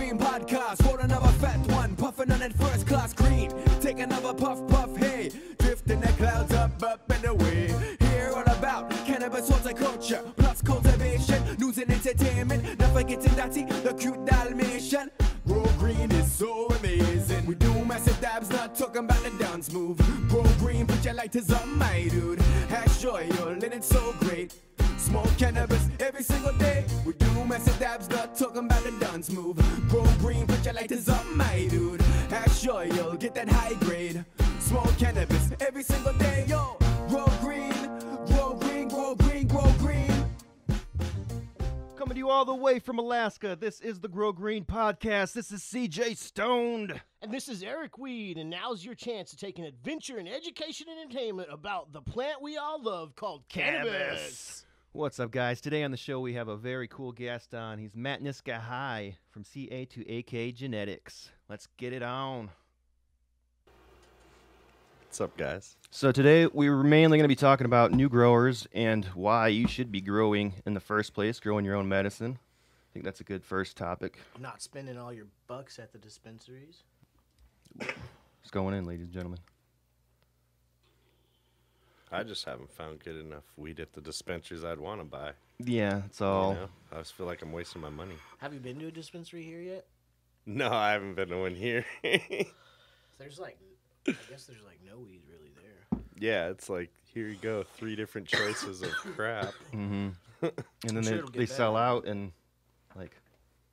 Green podcast, roll another fat one, puffing on that first class green. Take another puff, puff, hey, drifting the clouds up and away. Hear all about cannabis horticulture, plus cultivation, news and entertainment. Not forgetting Datty, the cute Dalmatian. Grow green is so amazing. We do massive dabs, not talking about the dance move. Grow green, put your lighters on, my dude. Hash oil, and it's so great. Smoke cannabis every single day. We do massive dabs, not talking about the dance move. Grow green, put your lighters on, my dude. Hash oil, get that high grade. Smoke cannabis every single day, yo. Grow green, grow green, grow green, grow green. Coming to you all the way from Alaska, this is the Grow Green Podcast. This is CJ Stoned. And this is Eric Weed, and now's your chance to take an adventure in education and entertainment about the plant we all love called cannabis. What's up, guys? Today on the show, we have a very cool guest on. He's Matanuska High from CA to AK Genetics. Let's get it on. What's up, guys? So today, we're mainly going to be talking about new growers and why you should be growing in the first place, growing your own medicine. I think that's a good first topic. Not spending all your bucks at the dispensaries. What's going in, ladies and gentlemen? I just haven't found good enough weed at the dispensaries I'd want to buy. Yeah, it's all... You know? I just feel like I'm wasting my money. Have you been to a dispensary here yet? No, I haven't been to one here. There's like, I guess there's like no weed really there. Yeah, it's like, here you go, 3 different choices of crap. Mm-hmm. And then sure it'll they get sell better. out and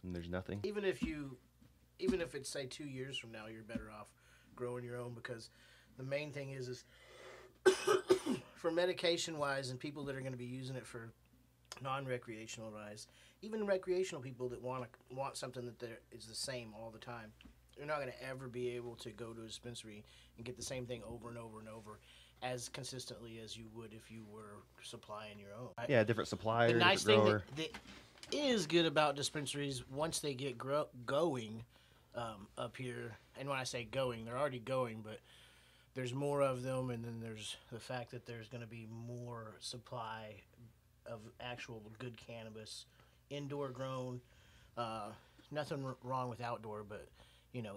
there's nothing. Even if it's say 2 years from now, you're better off growing your own, because the main thing is for medication wise and people that are going to be using it for non-recreational wise, even recreational people that want something that is the same all the time, you're not going to ever be able to go to a dispensary and get the same thing over and over and over as consistently as you would if you were supplying your own. Yeah, different suppliers, The nice different thing grower. that is good about dispensaries, once they get going up here, and when I say going, they're already going, but there's more of them, and then there's the fact that there's going to be more supply of actual good cannabis, indoor grown. Nothing wrong with outdoor, but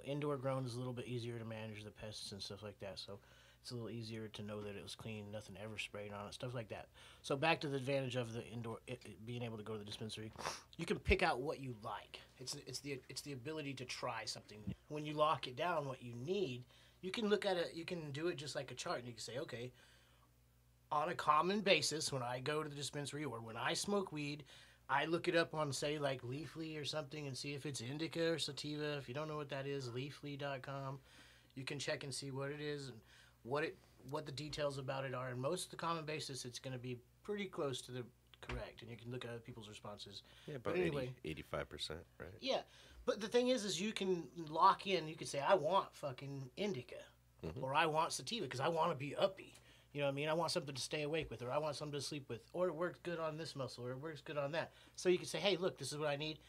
indoor grown is a little bit easier to manage the pests and stuff like that. So it's a little easier to know that it was clean, nothing ever sprayed on it, stuff like that. So back to the advantage of the indoor, being able to go to the dispensary, you can pick out what you like. It's the ability to try something. When you lock it down, what you need, you can look at it. You can do it just like a chart, and you can say, okay, on a common basis, when I go to the dispensary or when I smoke weed, I look it up on, say, like Leafly or something and see if it's indica or sativa. If you don't know what that is, leafly.com. You can check and see what it is and what the details about it are. And most of the common basis, it's going to be pretty close to the correct. And you can look at other people's responses. Yeah, about But anyway, 85%, right? yeah. But the thing is you can lock in. You can say, I want fucking indica, or I want sativa because I want to be uppy. You know what I mean? I want something to stay awake with, or I want something to sleep with, or it works good on this muscle, or it works good on that. So you can say, hey, look, this is what I need.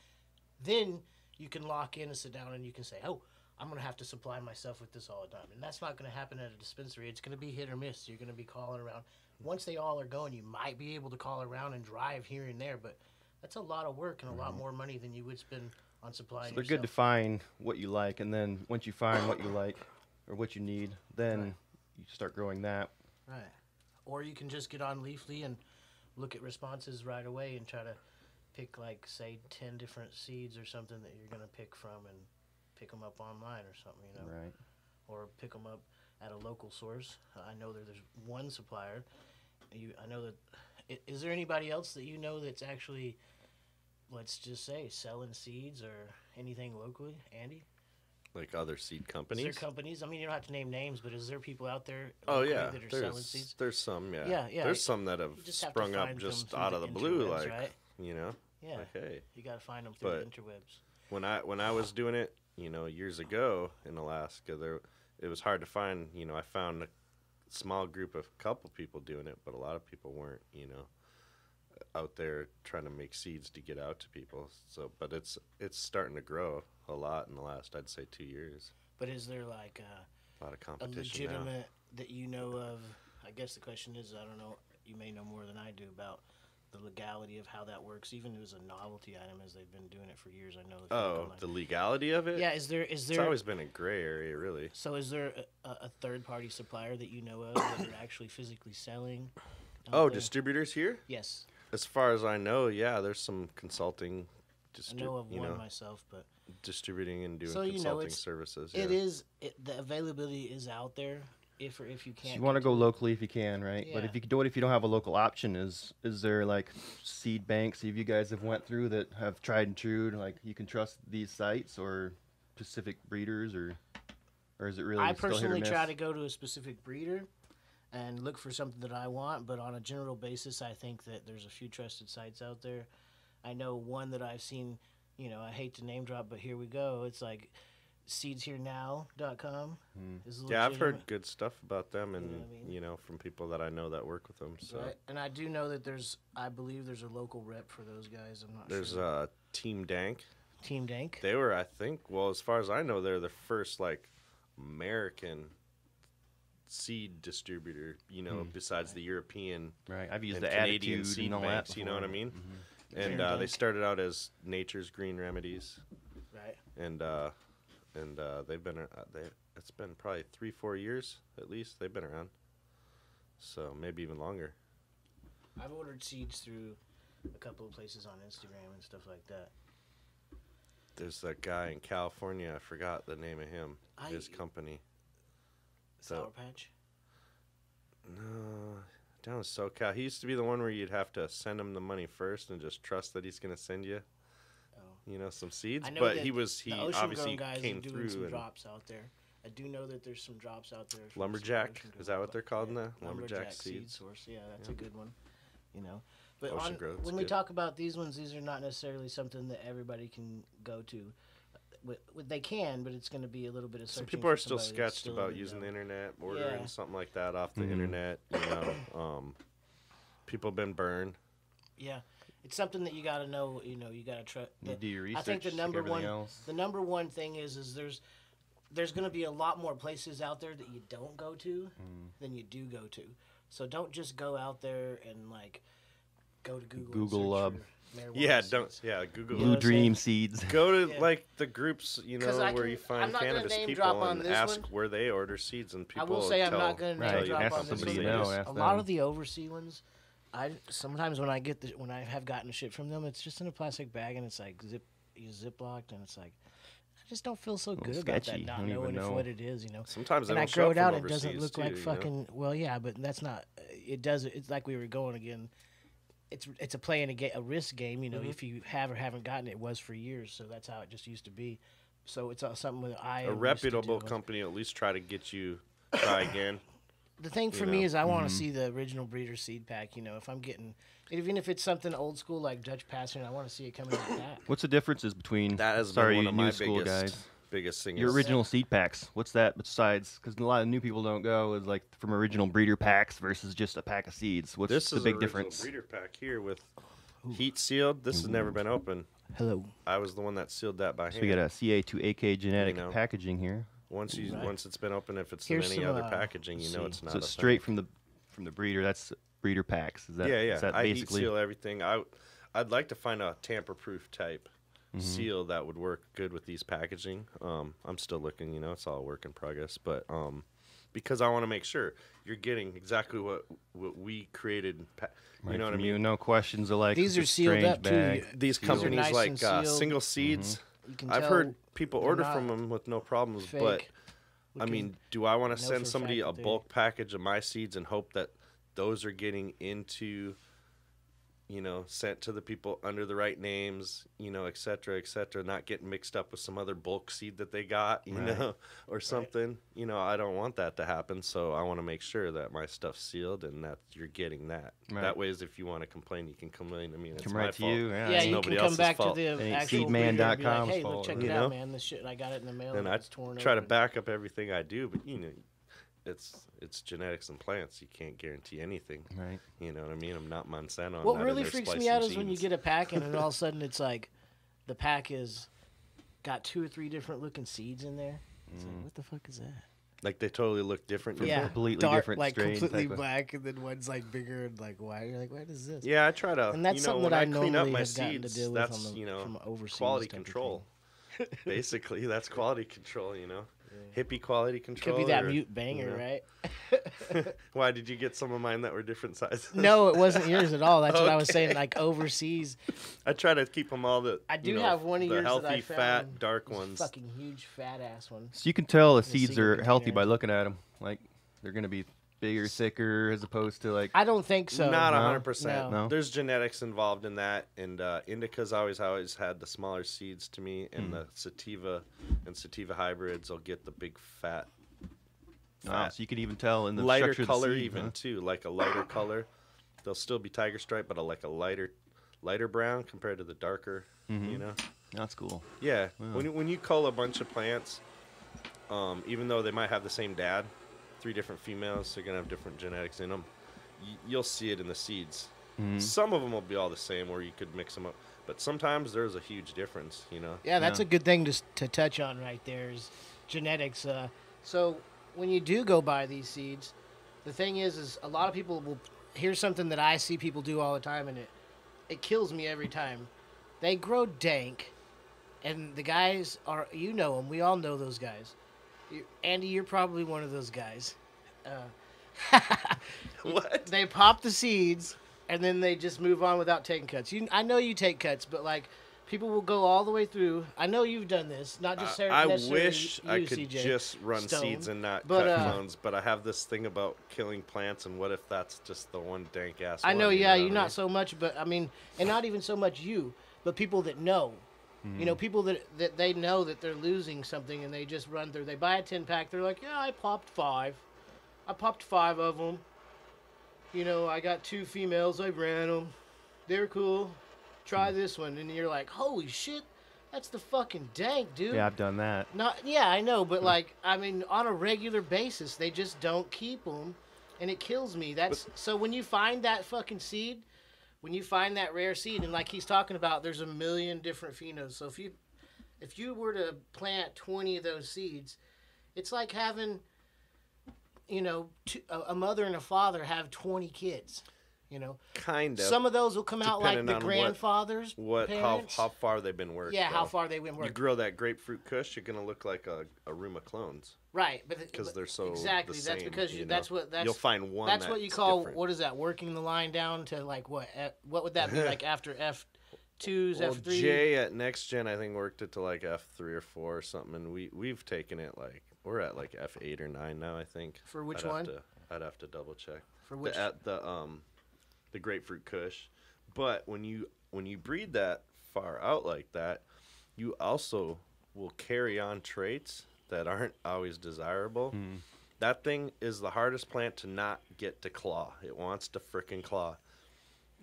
Then you can lock in and sit down, and you can say, oh, I'm going to have to supply myself with this all the time. And that's not going to happen at a dispensary. It's going to be hit or miss. You're going to be calling around. Once they all are going, you might be able to call around and drive here and there, but that's a lot of work and a lot more money than you would spend on supplying So they're yourself. good to find what you like, and then once you find what you like or what you need, then you start growing that. Right. Or you can just get on Leafly and look at responses right away and try to pick, like, say, 10 different seeds or something that you're going to pick from and pick them up online or something, Right. Or pick them up at a local source. I know that there's one supplier. I know that. Is there anybody else that you know that's actually, let's just say, selling seeds or anything locally? Andy? Like other seed companies? Is there companies? I mean, you don't have to name names, but is there people out there Oh, locally yeah. that are selling seeds? There's some, yeah. Yeah. There's some that have You just have to sprung up find them just through out the of the blue, interwebs, like, right? Yeah. like, hey. You got to find them through the But- interwebs. When I was doing it, years ago in Alaska, it was hard to find. I found a small group of couple people doing it, but a lot of people weren't. Out there trying to make seeds to get out to people. So, but it's starting to grow a lot in the last, I'd say, 2 years. But is there like A lot of a competition now. legitimate that you know of? I guess the question is, I don't know. You may know more than I do about the legality of how that works, even as a novelty item, as they've been doing it for years. I know. Oh, the legality of it? Yeah, is there? It's always been a gray area, really. So is there a third-party supplier that you know of that are actually physically selling? Oh, distributors here? Yes. As far as I know, yeah, there's some consulting. I know of one myself, but distributing and doing so, consulting services. It is. The availability is out there. If you can't, You want to go locally if you can, right? Yeah. But if you do it, if you don't have a local option, is there like seed banks if you guys have went through that have tried and true, like you can trust these sites or specific breeders, or is it really? I still hit or personally miss? try to go to a specific breeder and look for something that I want, but on a general basis, I think that there's a few trusted sites out there. I know one that I've seen. I hate to name drop, but here we go. It's like seedsherenow.com. Yeah, I've heard good stuff about them, and You know what I mean? from people that I know that work with them. So Right. And I do know that I believe there's a local rep for those guys. I'm not there's sure. Team Dank. Team Dank. They were, I think, well, as far as I know, they're the first like American seed distributor. Besides the European Right, I've used and the Canadian attitude seed and all banks. that. You know what I mean? And Team they Dank. started out as Nature's Green Remedies, Right. and they've been it's been probably 3-4 years at least they've been around, so maybe even longer. I've ordered seeds through a couple of places on Instagram and stuff like that. There's that guy in California, I forgot the name of him, his company. Sour Patch. No, down in SoCal. He used to be the one where you'd have to send him the money first and just trust that he's going to send you, some seeds. I know But that he the obviously Ocean Grown guys came are doing through. some And drops out there. I do know that there's some drops out there. from some Lumberjack, Ocean is Grown that what they're called now? Lumberjack Lumberjack seed seeds. source. Yeah, that's a good one. But Ocean Grove's when we good. talk about these ones, these are not necessarily something that everybody can go to. They can, but it's going to be a little bit of Some searching. people are for still somebody that's sketched still about in the using know. the internet, ordering Yeah. something like that off the internet. People been burned. Yeah, it's something that you got to know. You got to trust. You do your research. I think the like number everything one, else. the number one thing is there's going to be a lot more places out there that you don't go to than you do go to. So don't just go out there and like go to Google. Google, and search for marijuana Yeah, seeds. Google You Blue know what I'm saying? Dream seeds. Go to Yeah. like the groups, 'Cause I where can- you I'm find not gonna cannabis name people drop on and this ask one. where they order seeds, and people I will say I'm tell, not going to Right, name you drop ask on this somebody one. you know, because ask a lot them. of the overseas ones, I sometimes when I have gotten shit from them, it's just in a plastic bag and it's like ziplocked, and it's like I just don't feel so good about sketchy. that, not Don't even knowing know. what it is, Sometimes they And I don't show grow up it out, from it doesn't overseas, look like too, fucking. Well, yeah, but that's not. It does. It's like we were going again. It's a play in a risk game. If you have or haven't gotten it, it was for years, so that's how it just used to be. So it's something that I A reputable company at least try to get you try again. The thing for me is I want to see the original breeder seed pack. If I'm getting, even if it's something old school like Dutch Passion, I want to see it coming in the pack. What's the differences between That has sorry, been one of new my school guys? biggest things. Your original seed packs. What's that besides? Because a lot of new people don't go is like from original breeder packs versus just a pack of seeds. What's This the is big original difference? breeder pack here with heat sealed. This has never been open. Hello. I was the one that sealed that by So hand. we got a CA2AK genetic You know. packaging here. Once it's been open, if it's Here's in any some, other packaging, let's it's see. not. So a it's thing. straight from the breeder. That's breeder packs. Is that Yeah. Is that I heat basically seal everything. I'd like to find a tamper-proof type seal that would work good with these packaging. I'm still looking. It's all work in progress, but because I want to make sure you're getting exactly what we created. right You know what I from mean? you? No questions of like These are this sealed strange up too. bag. These These are companies nice like and sealed. single seeds. You can I've tell heard people they're order not from them with no problems, fake but I looking. mean, do I want to know send for a somebody fact a that they- bulk package of my seeds and hope that those are getting into, sent to the people under the right names, et cetera, not getting mixed up with some other bulk seed that they got, or something. I don't want that to happen, so I want to make sure that my stuff's sealed and that you're getting that. Right. That way, if you want to complain, you can complain. I mean, it's Come my right to fault. you. Yeah. Yeah, It's you nobody can come else's back fault. to the Ain't actual breeder and be like, seedman.com's hey, look, fault. check You it know? out, man. This shit, I got it in the mail. And And I it's torn try to open. back up everything I do, but it's genetics and plants. You can't guarantee anything. Right. You know what I mean? I'm not Monsanto. I'm What not in really there freaks me splicing out is when you genes. get a pack and then all of a sudden it's like the pack is got 2 or 3 different looking seeds in there. It's like, what the fuck is that? Like they totally look different. Yeah, completely dark, different like strain completely type of- black, and then one's like bigger and like white. You're like, what is this? Yeah, I try to. And that's you know, something when that I clean up normally my have gotten to seeds, deal with that's on the, you know from overseas quality type of control. thing. Basically, that's quality control. You know, hippie quality control. Could be that or, mute banger, you know. right? Why did you get some of mine that were different sizes? No, it wasn't yours at all. That's what I was Okay. saying. Like overseas, I try to keep them all the. I do you know, have one of the yours healthy, that I found. fat, dark It's a ones. fucking huge fat ass one. So you can tell the a seeds single are healthy by container. looking at them. Like they're gonna be bigger, thicker, as opposed to like. I don't think so. Not No? 100%. No? There's genetics involved in that, and indica's always had the smaller seeds to me, and the sativa and sativa hybrids will get the big fat. So you can even tell in the Lighter structure color of the seed, even huh? too, like a lighter color. They'll still be tiger stripe, but like a lighter brown compared to the darker. You know. That's cool. Yeah. Wow. When you cull a bunch of plants, even though they might have the same dad, 3 different females, they're gonna have different genetics in them. You'll see it in the seeds. Some of them will be all the same, or you could mix them up. But sometimes there's a huge difference. You know. Yeah, that's Yeah. a good thing to touch on right there is genetics. So when you do go buy these seeds, the thing is a lot of people will. Here's something that I see people do all the time, and it kills me every time. They grow dank, and the guys are, you know them. We all know those guys. Andy, you're probably one of those guys. What? They pop the seeds, and then they just move on without taking cuts. I know you take cuts, but like people will go all the way through. I know you've done this, not just I necessarily wish you, I could CJ just run Stone, seeds and not but, cut clones, but I have this thing about killing plants, and what if that's just the one dank ass? I know, one, yeah, you you're know what I not so much, but I mean, and not even so much you, but people that know. You know, people that they know that they're losing something, and they just run through. They buy a 10-pack. They're like, yeah, I popped 5. I popped 5 of them. You know, I got 2 females. I ran them. They're cool. Try this one, and you're like, holy shit, that's the fucking dank, dude. Yeah, I've done that. Yeah, I know, but like, I mean, on a regular basis, they just don't keep them, and it kills me. So when you find that fucking seed, when you find that rare seed, and like he's talking about, there's a million different phenos. So if you were to plant 20 of those seeds, it's like having, you know, a mother and a father have 20 kids. You know, Kind of. some of those will come out like Depending the on grandfather's parents. how far they've been worked. Yeah, how though. far they went You work. grow that grapefruit Kush, you're gonna look like a room of clones Right, but because they're so exactly. The That's same, because you know? that's you'll find one. That's what you call different. what is that? Working the line down to like what? What would that be like after F2s, Well, F3? Jay at Next Gen, I think, worked it to like F3 or 4 or something, and we've taken it like we're at like F8 or 9 now, I think. For which I'd one? I'd have to double check. For which? The grapefruit Kush, but when you breed that far out like that, you also will carry on traits that aren't always desirable. That thing is the hardest plant to not get to claw. It wants to frickin' claw,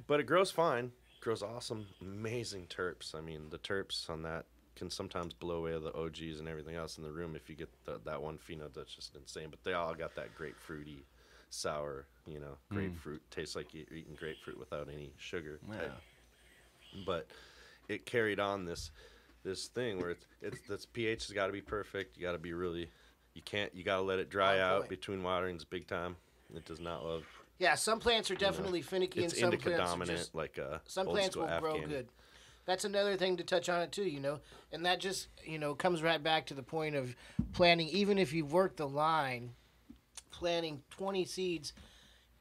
but it grows fine. Grows awesome, amazing terps. I mean, the terps on that can sometimes blow away the OGs and everything else in the room if you get that one pheno that's just insane. But they all got that grapefruity, sour, you know, grapefruit. Tastes like you're eating grapefruit without any sugar. Yeah. But it carried on this thing where it's this pH has got to be perfect. You got to be really, you got to let it dry On out point. between waterings big time. It does not love. Yeah, some plants are definitely finicky, It's and some indica plants are dominant, just, like some old plants school will grow Afghan. good. That's another thing to touch on it too, you know, and that just comes right back to the point of planting. Even if you've worked the line, planting 20 seeds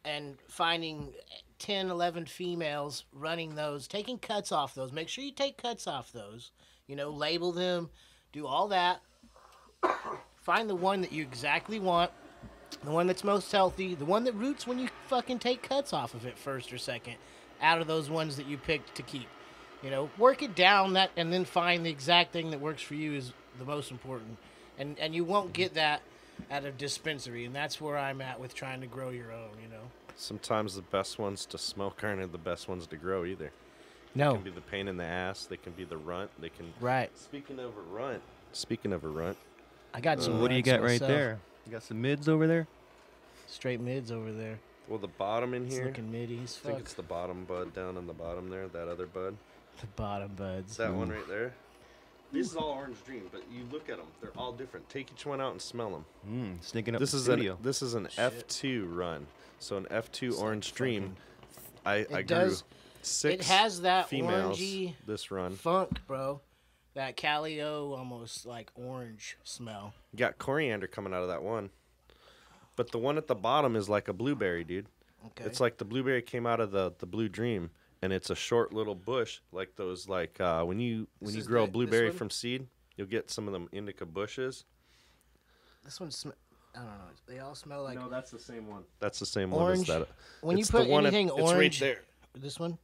and finding 10, 11 females, running those, taking cuts off those. Make sure you take cuts off those. You know, label them, do all that. Find the one that you exactly want, the one that's most healthy, the one that roots when you fucking take cuts off of it first or second, out of those ones that you picked to keep. You know, work it down and then find the exact thing that works for you is the most important. And you won't get that at a dispensary, and that's where I'm at with trying to grow your own, you know. Sometimes the best ones to smoke aren't the best ones to grow either. They No. can be the pain in the ass. They can be the runt. They can. Right. Speaking of a runt, I got some. What do you runs got right myself. there? You got some mids over there? Straight mids over there. well, the bottom in It's here. looking middy as I think fuck. it's the bottom bud down on the bottom there. That other bud. The bottom buds. That one right there. This is all Orange Dream, but you look at them; they're all different. Take each one out and smell them. Sneaking up This the is studio. this is an F2 run. So an F2 Orange Dream. I grew does- 6 It has that females orangey this run. funk, bro. That Calio, almost like orange smell. You got coriander coming out of that one. But the one at the bottom is like a blueberry, dude. Okay. It's like the blueberry came out of the Blue Dream, and it's a short little bush, like those when you is grow a this blueberry one? from seed, you'll get some of them indica bushes. This one I don't know. They all smell like that's the same one. That's the same orange. one as that. When you It's put the one anything it's orange, right there. This one.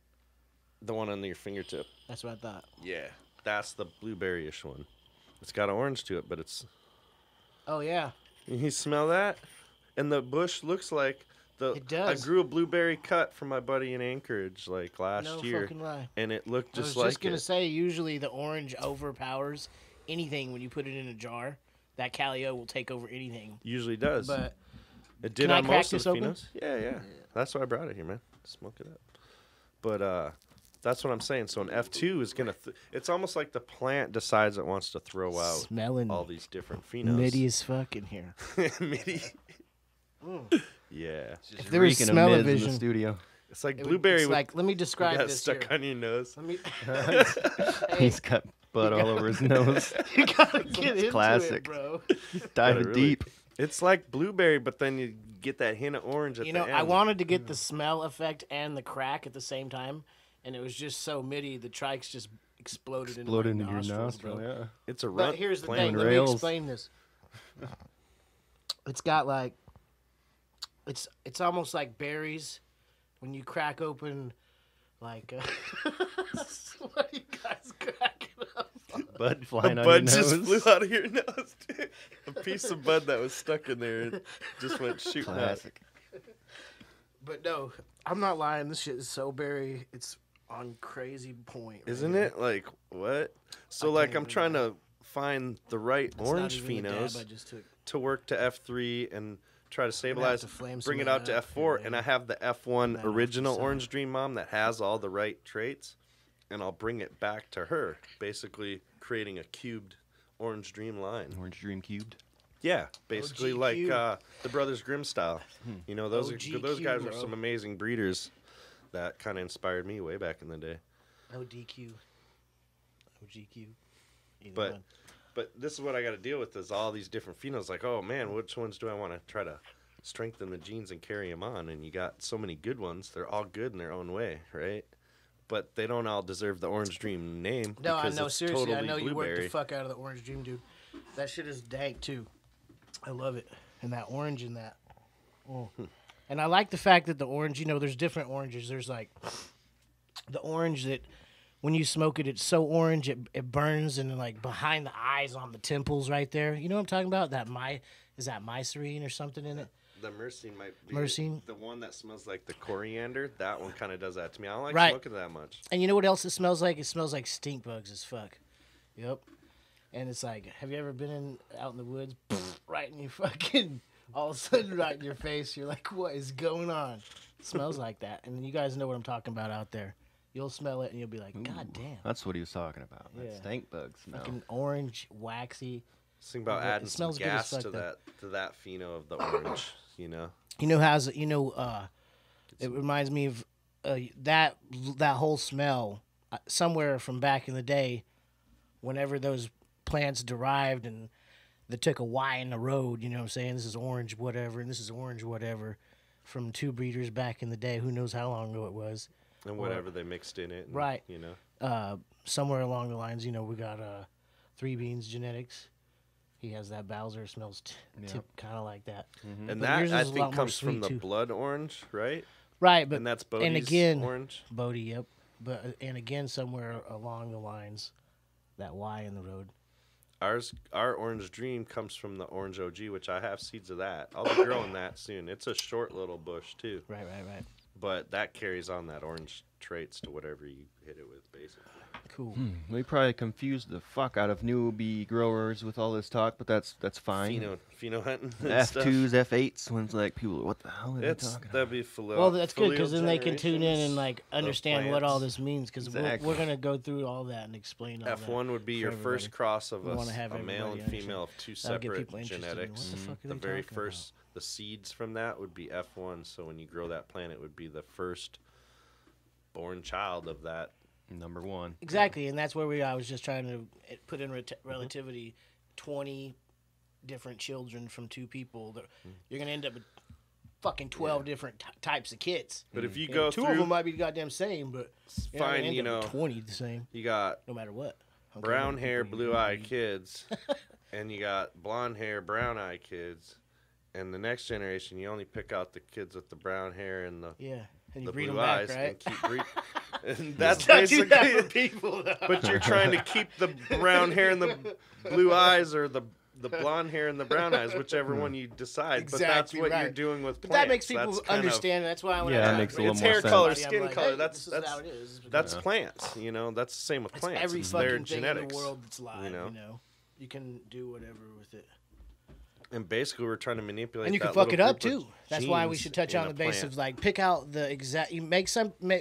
The one on your fingertip. That's what I thought. Yeah, that's the blueberry-ish one. It's got orange to it, but it's. Oh yeah. You smell that? And the bush looks like the. It does. I grew a blueberry cut from my buddy in Anchorage like last No year, fucking lie. and it looked I was just like just gonna it. say, usually the orange overpowers anything when you put it in a jar. That Calio will take over anything. Usually does. But It did Can I on crack most of this the open? phenos. Yeah. That's why I brought it here, man. Smoke it up. But that's what I'm saying. So an F2 is gonna. It's almost like the plant decides it wants to throw out smelling all these different phenos. middy as fuck in here. Midi. Yeah. Just If there was reeking of smell mids in vision, the studio. It's like It would- blueberry it's with like, let me describe that this stuck here. on your nose. Let me. He's got butt all over his nose. You gotta get into classic. it, bro. Diving really- deep. It's like blueberry, but then you get that hint of orange at You the know, end. I wanted to get the smell effect and the crack at the same time, and it was just so middy. The trikes just exploded Exploded into into my your nostrils, nostril, bro. yeah. It's a But run. here's the playing thing. with Let me rails. explain this. It's got like, it's almost like berries when you crack open, like. What are you guys cracking up? Bud A flying on bud your just nose. flew out of your nose, dude. A piece of bud that was stuck in there it just went shooting out. Classic. But no, I'm not lying. This shit is so berry. It's on crazy point. right Isn't here. it? Like, what? So, can't like, even I'm trying to find the right It's orange not even the dab phenos I just took. to work to F3 and try to have stabilize, to flame bring some it of out that to up F4, here and I later. have the F1 That off the original side. Orange Dream Mom that has all the right traits, and I'll bring it back to her, basically creating a cubed Orange Dream line. Orange Dream cubed. Yeah, basically like OGQ. the Brothers Grimm style. You know, those OGQ, guys are bro. some amazing breeders that kind of inspired me way back in the day. ODQ. OGQ. Either But one. but this is what I got to deal with is all these different phenols. Like, oh man, which ones do I want to try to strengthen the genes and carry them on? And you got so many good ones. They're all good in their own way, right? But they don't all deserve the Orange Dream name. No, I because know. it's Seriously, I totally know you worked blueberry. the fuck out of the Orange Dream, dude. That shit is dank, too. I love it. And that orange in that. Oh. And I like the fact that the orange, you know, there's different oranges. There's like the orange that when you smoke it, it's so orange it burns and like behind the eyes on the temples right there. You know what I'm talking about? Is that mycerine or something in it? The myrcene might be Myrcene? the one that smells like the coriander. That one kind of does that to me. I don't like Right. smoking that much. And you know what else it smells like? It smells like stink bugs as fuck. Yep. And it's like, have you ever been out in the woods, right in your fucking, all of a sudden right in your face, you're like, what is going on? It smells like that. And you guys know what I'm talking about out there. You'll smell it and you'll be like, God damn. That's what he was talking about. That Yeah. stank bug smell. Fucking orange, waxy. Just think about Yeah, it adding some smells good as gas fuck, to though. that pheno of the orange. You know. You know, it reminds me of that whole smell somewhere from back in the day, whenever those plants derived and they took a Y in the road, you know what I'm saying? This is orange whatever, and this is orange whatever from two breeders back in the day. Who knows how long ago it was. And whatever they mixed in it. And, Right. You know. Somewhere along the lines, you know, we got Three Beans Genetics. He has that Bowser, smells kind of like that. And But that, yours I is a lot think, more comes from sweet, the too. blood orange, right? Right, but And that's Bodhi's and again, orange. Bodhi, yep. But and again, somewhere along the lines, that Y in the road. Our Orange Dream comes from the Orange OG, which I have seeds of that. I'll be growing that soon. It's a short little bush, too. Right. But that carries on that orange traits to whatever you hit it with, basically. Cool. We probably confused the fuck out of newbie growers with all this talk, but that's fine. Pheno hunting. And stuff. F2s, F8s, when it's like people, what the hell are they talking about? That'd be filial. Well, that's good because filial then they can tune in and generations like of understand what all plants. this means because Exactly. we're gonna go through all that and explain all that. F1 would be for your everybody. first cross of We wanna have a male everybody and female of two That'll get separate people interested in genetics. what the fuck are The they very talking first, the seeds from that would be F1. So when you grow that plant, it would be the first born child of that. Number one. Exactly, and that's where I was just trying to put in relativity 20 different children from two people. You're going to end up with fucking 12 different types of kids. But if you You go know, two through, of them might be goddamn same, but you're not gonna fine, end you up with know, 20 the same, you got no matter what. Okay, brown but hair, people blue eye kids, and you got blonde hair, brown eye kids. And the next generation, you only pick out the kids with the brown hair and the Yeah, and you the breed blue them back, eyes, right? and keep breed. And that's Don't do that for basically. people, though. But you're trying to keep the brown hair and the blue eyes, or the blonde hair and the brown eyes, whichever one you decide. But that's Exactly what you're right. doing with But plants. that makes people That's kind of- understand. That's why I want Yeah, to that makes a little it's more hair sense. color, I'm skin like, color. hey, That's this is how it is. that's plants. You know, that's the same with It's plants. every It's fucking their thing genetics. in the world that's live. you know? You know, you can do whatever with it. And basically, we're trying to manipulate. And you can that fuck it little up group of too. That's why we genes should touch in on a the base plant. of like pick out the exact. You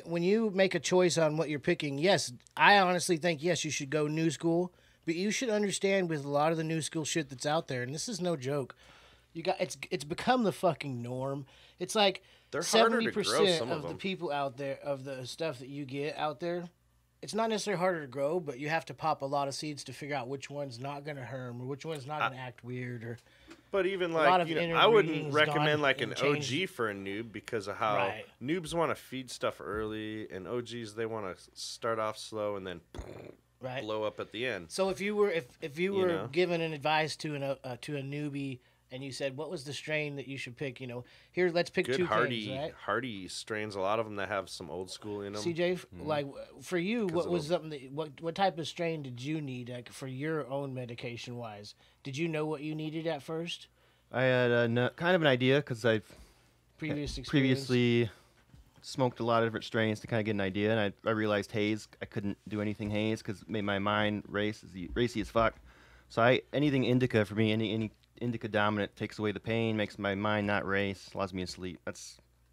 when you make a choice on what you're picking. Yes, I honestly think yes, you should go new school, but you should understand with a lot of the new school shit that's out there, and this is no joke. It's become the fucking norm. It's like They're harder to grow, 70% some of the them. people out there of the stuff that you get out there. It's not necessarily harder to grow, but you have to pop a lot of seeds to figure out which one's not going to herm or which one's not going to act weird or. But even lot like, of you know, inner I wouldn't breeding's recommend gone like an and changed. OG for a noob because of how Right. noobs want to feed stuff early, and OGs they want to start off slow and then Right. blow up at the end. So if you were know? given an advice to a newbie and you said what was the strain that you should pick, you know, here let's pick Good two hardy things, right? hardy strains, a lot of them that have some old school in them. CJ, like for you, what of was something that what type of strain did you need like for your own medication wise? Did you know what you needed at first? I had kind of an idea because I've Previous experience? previously smoked a lot of different strains to kind of get an idea, and I realized haze, I couldn't do anything haze because it made my mind racy as fuck. So anything indica for me, any indica dominant takes away the pain, makes my mind not race, allows me to sleep.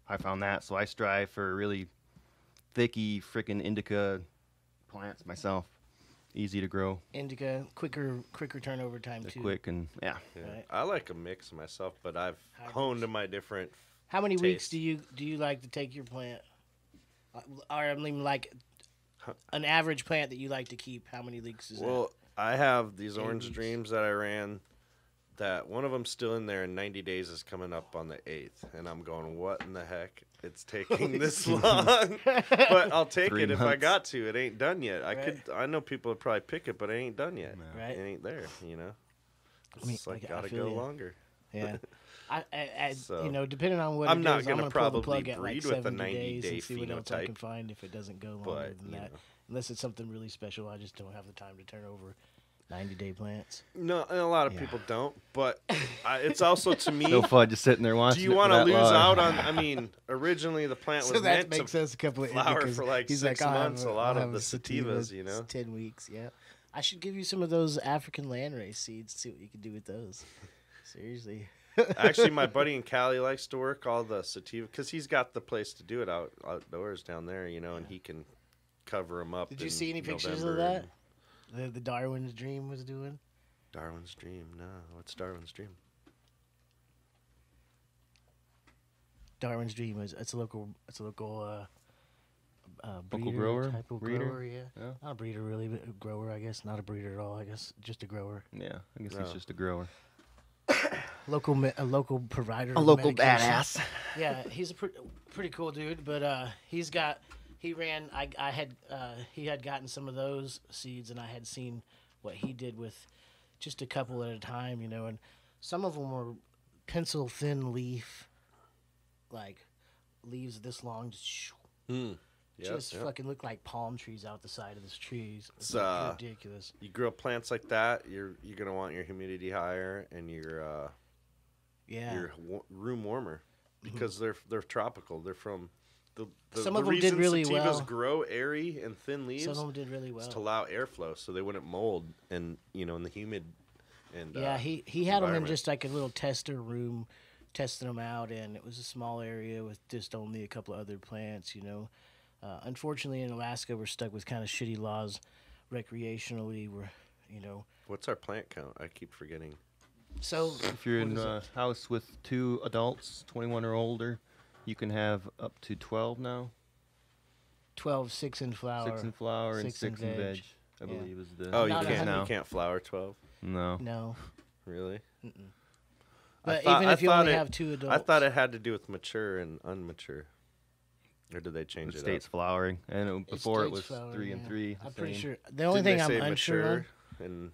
I found that. So I strive for really thicky freaking indica plants myself. Easy to grow, Indica, quicker turnover time they're too. quick, and yeah. Yeah. Right. I like a mix myself, but I've Hybrids. honed to my different. How many weeks taste. do you like to take your plant? Or I mean, like an average plant that you like to keep. How many weeks is Well, I have these 8 orange weeks. dreams that I ran. That one of them's still in there, and 90 days is coming up on the 8th, and I'm going, what in the heck? It's taking this long, but I'll take 3 it if I months. got to. It ain't done yet. Right. I know people would probably pick it, but it ain't done yet. that? Right. It ain't there. You know, it's mean, like I gotta feel go ya. longer. Yeah. I So, you know, depending on what I'm it not is, I'm gonna gonna pull the probably plug at like breed with a 70 90 days day and see what else I can phenotype. find if it doesn't go longer But, than you that. know. Unless it's something really special, I just don't have the time to turn over 90-day plants. No, and a lot of Yeah. people don't. But it's also to me. No fun just sitting there watching. Do you want want to lose out on? I mean, originally the plant was So that meant makes to sense. A couple of flower indicas. for like He's 6 like, I'll have months. a- A lot I'll of have the a sativa. sativas, you know. 10 weeks. Yeah. I should give you some of those African landrace seeds. See what you can do with those. Seriously. Actually, my buddy in Cali likes to work all the sativa because he's got the place to do it outdoors down there, you know, and he can cover them up. Did you in see any pictures of November that? and- The Darwin's Dream was doing? Darwin's Dream? No, what's Darwin's Dream? Darwin's Dream is it's a local breeder grower? type of Breeder? grower, yeah. Yeah. Not a breeder really, but a grower, I guess. Not a breeder at all, I guess. Just a grower. Yeah, I guess No. he's just a grower. A local provider. A of local medication. badass. Yeah, he's a pretty cool dude, but he had gotten some of those seeds, and I had seen what he did with just a couple at a time, you know, and some of them were pencil thin leaf, like leaves this long, just Yep. fucking look like palm trees out the side of this trees. It's It's, like ridiculous. You grow plants like that, you're gonna want your humidity higher and your Yeah, room warmer because they're tropical. They're from Some the of them did reason really sativas well. grow airy and thin leaves Some of them did really well. is to allow airflow, so they wouldn't mold, and in the humid. And Yeah, he had them in environment. just like a little tester room, testing them out, and it was a small area with just only a couple of other plants. Unfortunately, in Alaska, we're stuck with kind of shitty laws recreationally. What's our plant count? I keep forgetting. So If you're what in is a house with 2 adults, 21 or older, you can have up to 12 now. 12, 6 in flower. 6 in flower and 6 in 6 in veg. I Yeah. believe is the. Oh, you Not can't. 100. You can't flower 12. No. No, Really? but thought- even I if you thought only it- have 2 adults, I thought it had to do with mature and unmature. Or did they change It it states up? flowering, and before it states was flowering, 3 and yeah. 3. I'm pretty same. sure. The only Didn't thing they I'm say unsure on. mature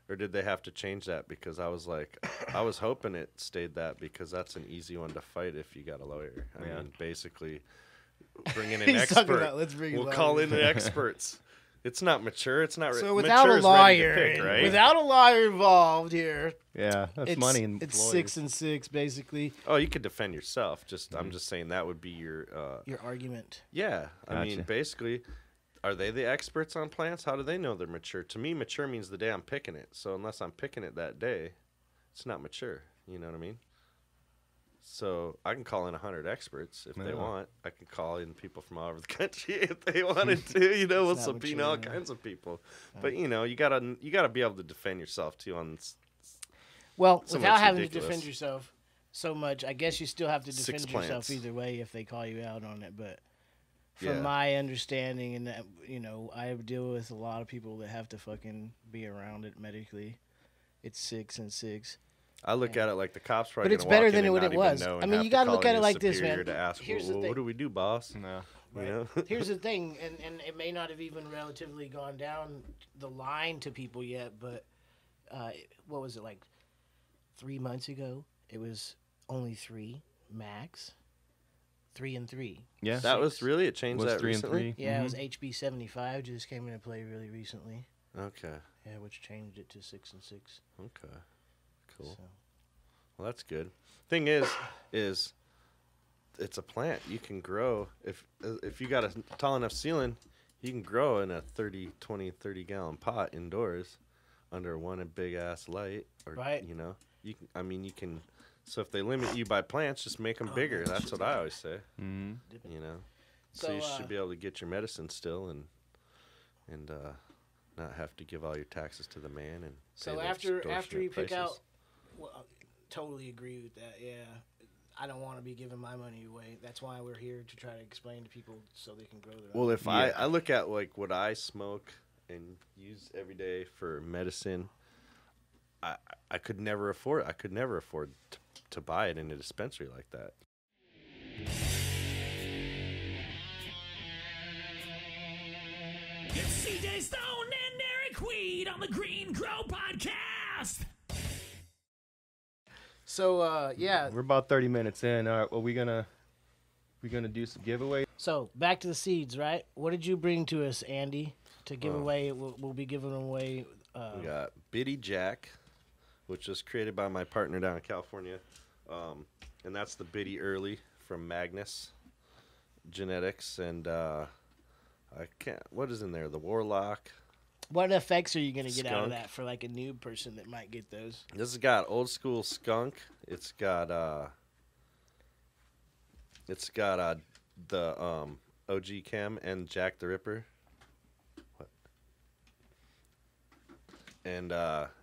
or did they have to change that? Because I was like, I was hoping it stayed that because that's an easy one to fight if you got a lawyer. I Yeah. mean, basically, bring in an He's talking expert. about, let's bring a We'll lawyer. call in the experts. It's not mature. It's not. So without a mature is ready to lawyer, pick, right? without a lawyer involved here, Yeah, that's money. And it's lawyers. 6 and 6 basically. Oh, you could defend yourself. Just I'm just saying that would be your. Your argument. Yeah, I mean, Gotcha. basically, are they the experts on plants? How do they know they're mature? To me, mature means the day I'm picking it. So unless I'm picking it that day, it's not mature. You know what I mean? So I can call in 100 experts if they Yeah. want. I can call in people from all over the country if they wanted to. We'll It's not subpoena all mature, kinds of people. But you gotta be able to defend yourself too. Well, So without much having ridiculous. to defend yourself so much, I guess you still have to 6 defend yourself plants. either way if they call you out on it. But from Yeah. my understanding, and that, I deal with a lot of people that have to fucking be around it medically. It's 6 and 6. I look at it like the cops probably. But it's gonna walk better in than and what not it even was. know and I mean, have you to gotta call look in at it his like this, superior man. To ask, Here's the well, thing. what do we do, boss? No. You know? Here's the thing, and it may not have even relatively gone down the line to people yet, but what was it, like 3 months ago? It was only 3 max. 3 and 3. Yeah. That was 6. really it changed was that 3 recently. and 3. Yeah, it was HB 75 just came into play really recently. Okay. Yeah, which changed it to 6 and 6. Okay. Cool. So. Well, that's good. Thing is it's a plant you can grow if you got a tall enough ceiling, you can grow in a 30 gallon pot indoors under one big ass light or Right. you can so if they limit you by plants, just make them bigger. That's what I always say. Mhm. So So, you should be able to get your medicine still and not have to give all your taxes to the man and So pay the after extortionate you pick prices. out, well, totally agree with that. Yeah, I don't want to be giving my money away. That's why we're here to try to explain to people so they can grow their Well, own. if I look at like what I smoke and use every day for medicine, I could never afford. I could never afford to buy it in a dispensary like that. It's CJ Stone and Eric Weed on the Green Grow Podcast. So yeah, We're about 30 minutes in. All right. Well, we gonna do some giveaway. so back to the seeds, right? What did you bring to us, Andy, to give away? We'll be giving away. We got Biddy Jack, which was created by my partner down in California, and that's the Biddy Early from Magnus Genetics, and I can't. What is in there? The Warlock. What effects are you gonna get out of Skunk. that for like a new person that might get those? This has got old school skunk. It's got the OG Chem and Jack the Ripper. What? And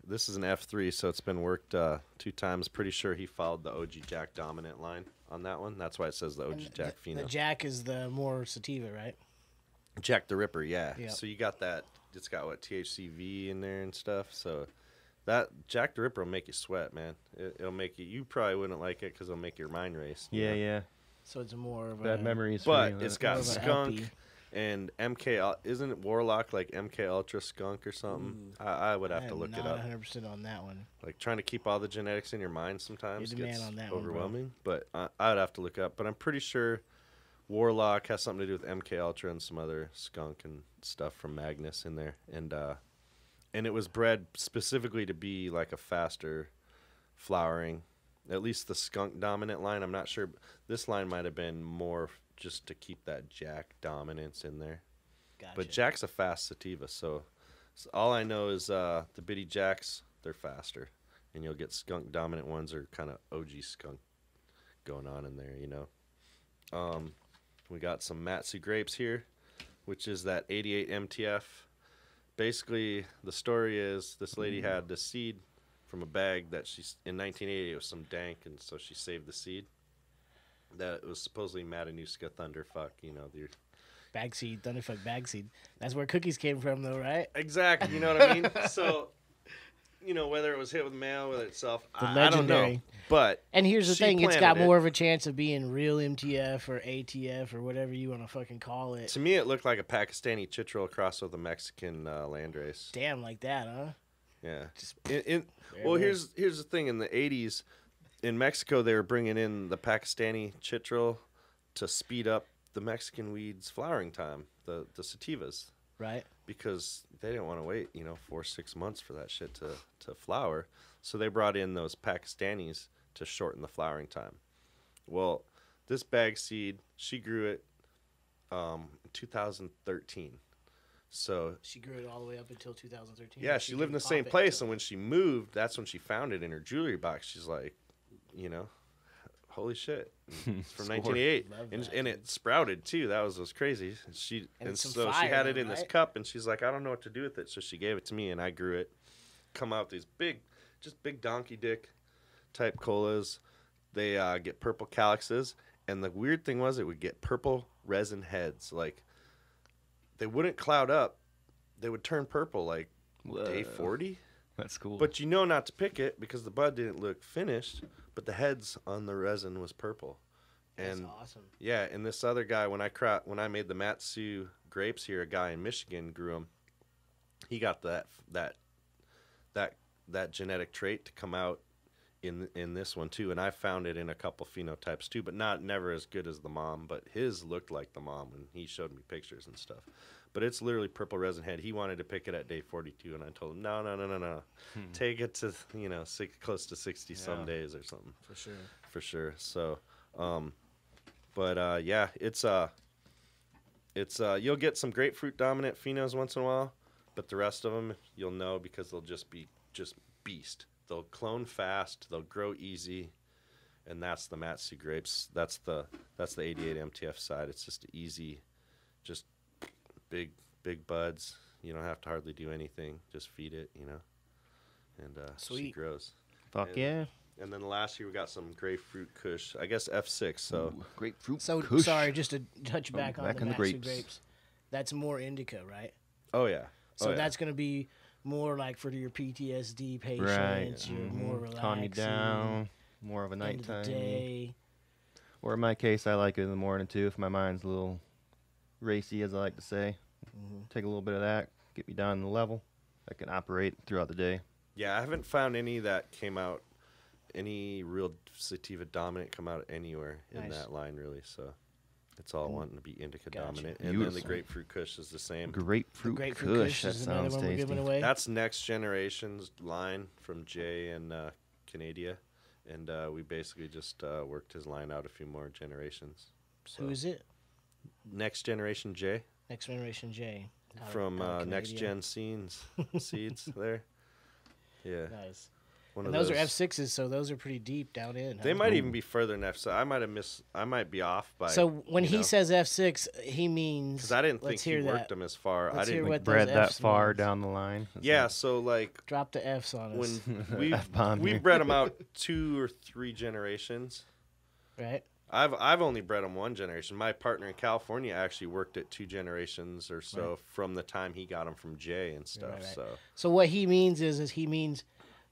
this is an F3, so it's been worked 2 times. Pretty sure he followed the OG Jack dominant line on that one. That's why it says the OG And Jack the Pheno. Jack is the more sativa, right? Jack the Ripper, yeah. Yep. So you got that. It's got what THCV in there and stuff. So that Jack the Ripper will make you sweat, man. It'll make you. You probably wouldn't like it because it'll make your mind race. you Yeah, know? yeah. So it's more of Bad a memories. But for me, it's that. got More of a skunk LP. and MK. Isn't it Warlock like MK Ultra skunk or something? I would have to look it up. 100% on that one. Like trying to keep all the genetics in your mind sometimes You're the gets man on that one, bro. overwhelming. But I would have to look up. But I'm pretty sure Warlock has something to do with MK Ultra and some other skunk and stuff from Magnus in there. And it was bred specifically to be like a faster flowering. At least the skunk dominant line. I'm not sure. This line might have been more just to keep that Jack dominance in there. Gotcha. But Jack's a fast sativa, so all I know is the bitty Jacks, they're faster. And you'll get skunk dominant ones or kind of OG skunk going on in there, you know. We got some Matsu grapes here, which is that 88 MTF. Basically, the story is this lady had this seed from a bag that she's in 1980. It was some dank, and so she saved the seed. That it was supposedly Matanuska Thunderfuck, you know. Bag seed, Thunderfuck bag seed. That's where cookies came from, though, right? Exactly, you know what I mean? So, you know, whether it was hit with mail, whether itself, I don't know. But and here's the she thing, it's got planted more it. of a chance of being real MTF or ATF or whatever you want to fucking call it. To me, it looked like a Pakistani chitril crossed with a Mexican landrace. Damn, like that, huh? Yeah. Just Well, here's the thing. In the 80s, in Mexico, they were bringing in the Pakistani chitril to speed up the Mexican weeds' flowering time, the sativas, right. because they didn't want to wait, 4-6 months for that shit to flower. So they brought in those Pakistanis to shorten the flowering time. Well, this bag seed, she grew it in 2013. So She grew it all the way up until 2013. yeah, she lived in the same place, and when she moved, that's when she found it in her jewelry box. She's like, holy shit, it's from 1988, Love and, that, and it sprouted too. That was crazy. And it's some So she fire, had it though, in this right? cup, and she's like, I don't know what to do with it, so she gave it to me, and I grew it. Come out with these big donkey dick type colas. They get purple calyxes, and the weird thing was it would get purple resin heads. Like they wouldn't cloud up, they would turn purple like day 40. That's cool. But you know not to pick it because the bud didn't look finished, but the heads on the resin was purple. That's And awesome. yeah, and this other guy, when I made the Matsu grapes here, a guy in Michigan grew them. He got that genetic trait to come out in this one too, and I found it in a couple phenotypes too, but never as good as the mom. But his looked like the mom when he showed me pictures and stuff. But it's literally purple resin head. He wanted to pick it at day 42, and I told him, no. Take it to, close to 60 some days or something. For sure. So, yeah, it's you'll get some grapefruit dominant phenos once in a while, but the rest of them you'll know because they'll just be beast. They'll clone fast, they'll grow easy, and that's the Matsu grapes. That's the 88 MTF side. It's just easy, just big buds. You don't have to hardly do anything. Just feed it, and she Sweet. grows. Fuck yeah. And then last year we got some grapefruit kush. I guess F6. So Ooh, grapefruit. So, Kush. sorry, just to touch back on back the on the Matsu grapes. grapes. That's more indica, right? oh yeah. So Oh, yeah. that's going to be more like for your PTSD patients, Right. your more relaxing, Calm you down. More of a end of the nighttime. day. Or in my case, I like it in the morning too. If my mind's a little racy, as I like to say, take a little bit of that, get me down to the level. I can operate throughout the day. Yeah, I haven't found any that came out, any real sativa dominant come out anywhere in Nice. that line really. So it's all wanting to be indica Gotcha. dominant, and then the Beautiful. grapefruit kush is the same. Grapefruit, Grapefruit Kush. Kush That is another sounds one we're tasty. giving away. That's next generation's line from Jay and Canada, and we basically just worked his line out a few more generations. So Who is it? next generation Jay Next Generation J. from out of Next Canada. Gen Seeds there. Yeah, Nice. one And of those are F6s, so those are pretty deep down in. They huh? might even be further than F. So I might be off by. So when you he know, says F6, he means. because I didn't think let's he hear worked that. them as far. Let's I hear didn't. what Bred those that Fs far means. down the line. That's Yeah, not- so like Drop the Fs on us. when we F-bomb we here. bred them out 2 or 3 generations. Right? I've only bred them 1 generation. My partner in California actually worked it 2 generations or so from the time he got them from Jay and stuff. Right. So So what he means is he means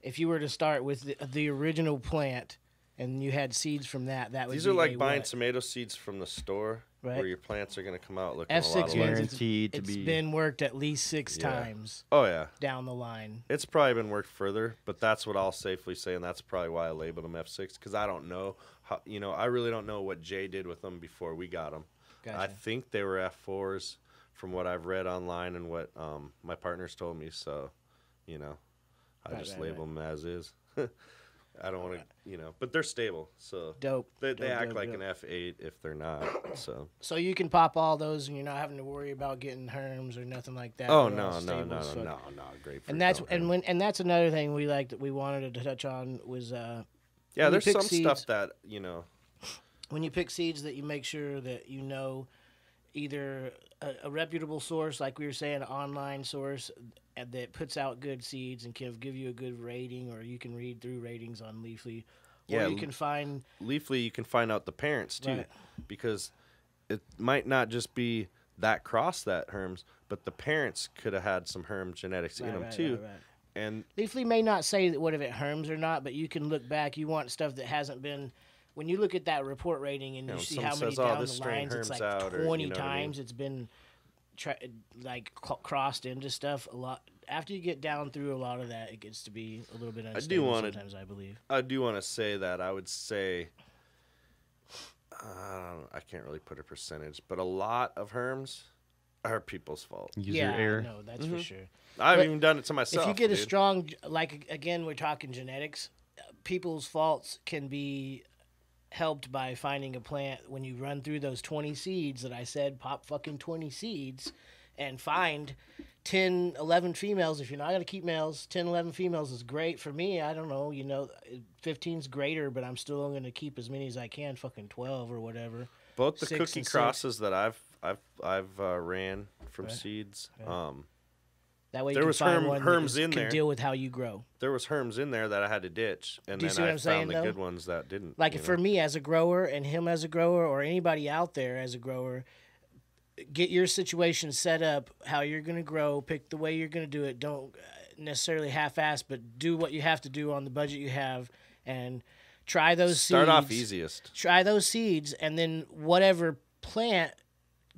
if you were to start with the original plant and you had seeds from that would these be are like a buying what? tomato seeds from the store, Right. where your plants are going to come out looking a lot F6 alike. means Guaranteed to it's be- been worked at least 6 Yeah. times Oh yeah. down the line. It's probably been worked further, but that's what I'll safely say, and that's probably why I labeled them F6, because I don't know how. I really don't know what Jay did with them before we got them. Gotcha. I think they were F4s from what I've read online and what my partners told me. So, I Right, just right, label them as is. I don't want to, but they're stable. So Dope. They Dope, act dope, like dope. an F8 if they're not. So you can pop all those, and you're not having to worry about getting herms or nothing like that. oh They're all no, stable as fuck. grapefruit. And that's don't have- that's another thing we wanted to touch on was yeah. when There's you some pick seeds- stuff that when you pick seeds that you make sure that either a reputable source, like we were saying, an online source that puts out good seeds and can give you a good rating, or you can read through ratings on Leafly, or Yeah, you can find Leafly. You can find out the parents too, Right. because it might not just be that cross that herms, but the parents could have had some herm genetics in them too. right. And Leafly may not say what if it herms or not, but you can look back. You want stuff that hasn't been. When you look at that report rating and you see how many says, "Oh, down this the strain lines, it's herms like out," or, 20 you know what I mean? times it's been crossed into stuff. A lot after you get down through a lot of that, it gets to be a little bit unstable wanna- sometimes, I believe. I do want to say that I would say, I can't really put a percentage, but a lot of herms are people's fault. User Yeah, error. no, that's for sure. I've But even done it to myself. If you get a dude. strong, again, we're talking genetics. People's faults can be helped by finding a plant. When you run through those 20 seeds that I said, pop fucking 20 seeds, and find 10, 11 females. If you're not going to keep males, 10, 11 females is great. For me, I don't know, 15's greater, but I'm still going to keep as many as I can, fucking 12 or whatever. Both the 6 cookie and 6. crosses that I've ran from seeds. That way you There can was find one herms that in can there. deal with how you grow. There was herms in there that I had to ditch, and Do you then see what I I'm saying, found the though? good ones that didn't. Like for me as a grower and him as a grower or anybody out there as a grower, get your situation set up how you're going to grow, pick the way you're going to do it. Don't necessarily half-ass, but do what you have to do on the budget you have and try those Start seeds. off easiest. Try those seeds, and then whatever plant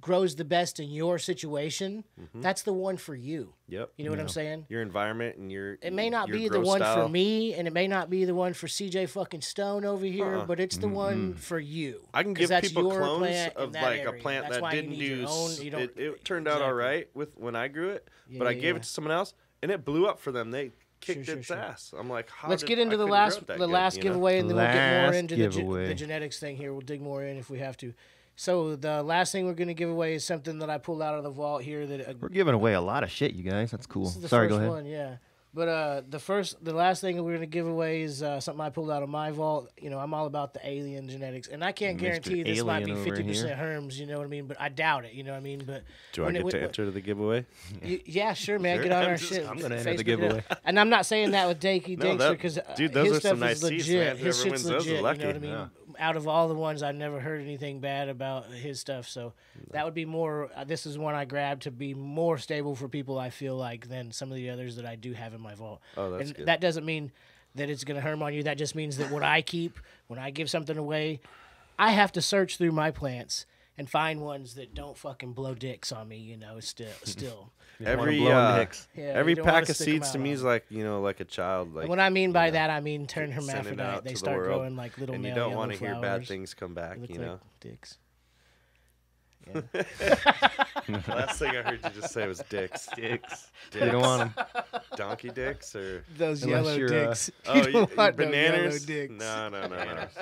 grows the best in your situation, that's the one for you. Yep. You know what I'm saying? Your environment and It may not your be the growth one style. for me, and it may not be the one for CJ fucking Stone over here, Uh-uh. but it's the one for you. I can 'Cause give that's people your clones plant in of that like a area. plant That's that why you didn't need your do. own. You don't, It turned out all exactly. right with when I grew it, but Yeah, I gave yeah. it to someone else, and it blew up for them. They kicked Sure, its sure. ass. I'm like, how Let's did- get into I the couldn't last grow it that the good, last you know? giveaway, and then we'll get more Last into giveaway. the genetics thing here. We'll dig more in if we have to. So the last thing we're going to give away is something that I pulled out of the vault here. That We're giving away a lot of shit, you guys. That's cool. This is the Sorry, first go ahead. one, yeah. But the last thing we're gonna give away is something I pulled out of my vault. I'm all about the alien genetics, and I can't Mr. guarantee this might be Alien over 50% here. herms. You know what I mean? But I doubt it. You know what I mean? But Do I when get it- to enter the giveaway? Yeah, sure, man. Sure. Get on I'm our just- shit. I'm gonna enter the Facebook it giveaway. up. And I'm not saying that with Dakey No, Dinkster that- because dude, those his are some stuff nice is seeds, legit. man. His Whoever shit's wins those is legit. You lucky. know what I mean? Yeah. Out of all the ones, I've never heard anything bad about his stuff. So that would be more. This is one I grabbed to be more stable for people. I feel like than some of the others that I do have in my vault. Oh, that's and good. that doesn't mean that it's going to herm on you. That just means that what I keep, when I give something away, I have to search through my plants and find ones that don't fucking blow dicks on me. Still. Every blowing dicks. Yeah, every you don't wanna pack of stick 'em seeds to out me on is like like a child. Like And what I mean by that, I mean turn send it hermaphrodite. out They to the start world, growing like little and you male don't yellow want to hear bad flowers. things come back. They look You like know. dicks. Last thing I heard you just say was dicks. Dicks. You don't want them. Donkey dicks or Those Unless yellow you're, dicks. oh, You don't want no bananas? yellow dicks.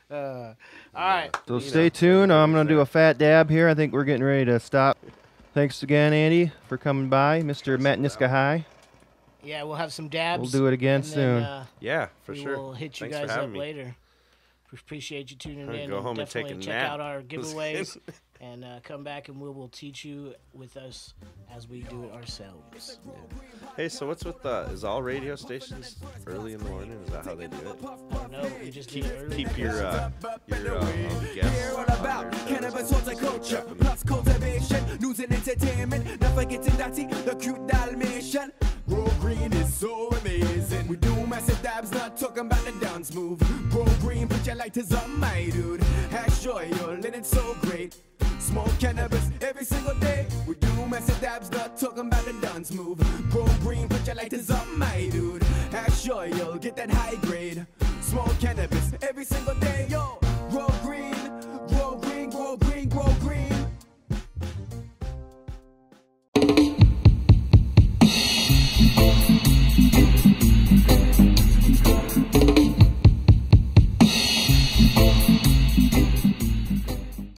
No. All right. So stay tuned. I'm going to do a fat dab here. I think we're getting ready to stop. Thanks again, Andy, for coming by. Mr. Matanuska High. Yeah, we'll have some dabs. We'll do it again and soon. Then, Yeah, for we sure. will hit you Thanks for guys up having me. later. Appreciate you tuning gonna in. go home and take definitely a check nap. out our giveaways and come back and we will teach you with us as we do it ourselves. Hey, so what's with is all radio stations early in the morning? Is that how they do it? I don't know. We just did it early. Keep your guests. Hear all about cannabis horticulture, plus cultivation, news and entertainment. Not forgetting that the cute Dalmatian. Grow green is so amazing. We do massive dabs, not talking about the dance move. Grow green, put your lighters on, my dude. Hash oil, and it's so great. Smoke cannabis every single day. We do massive dabs, not talking about the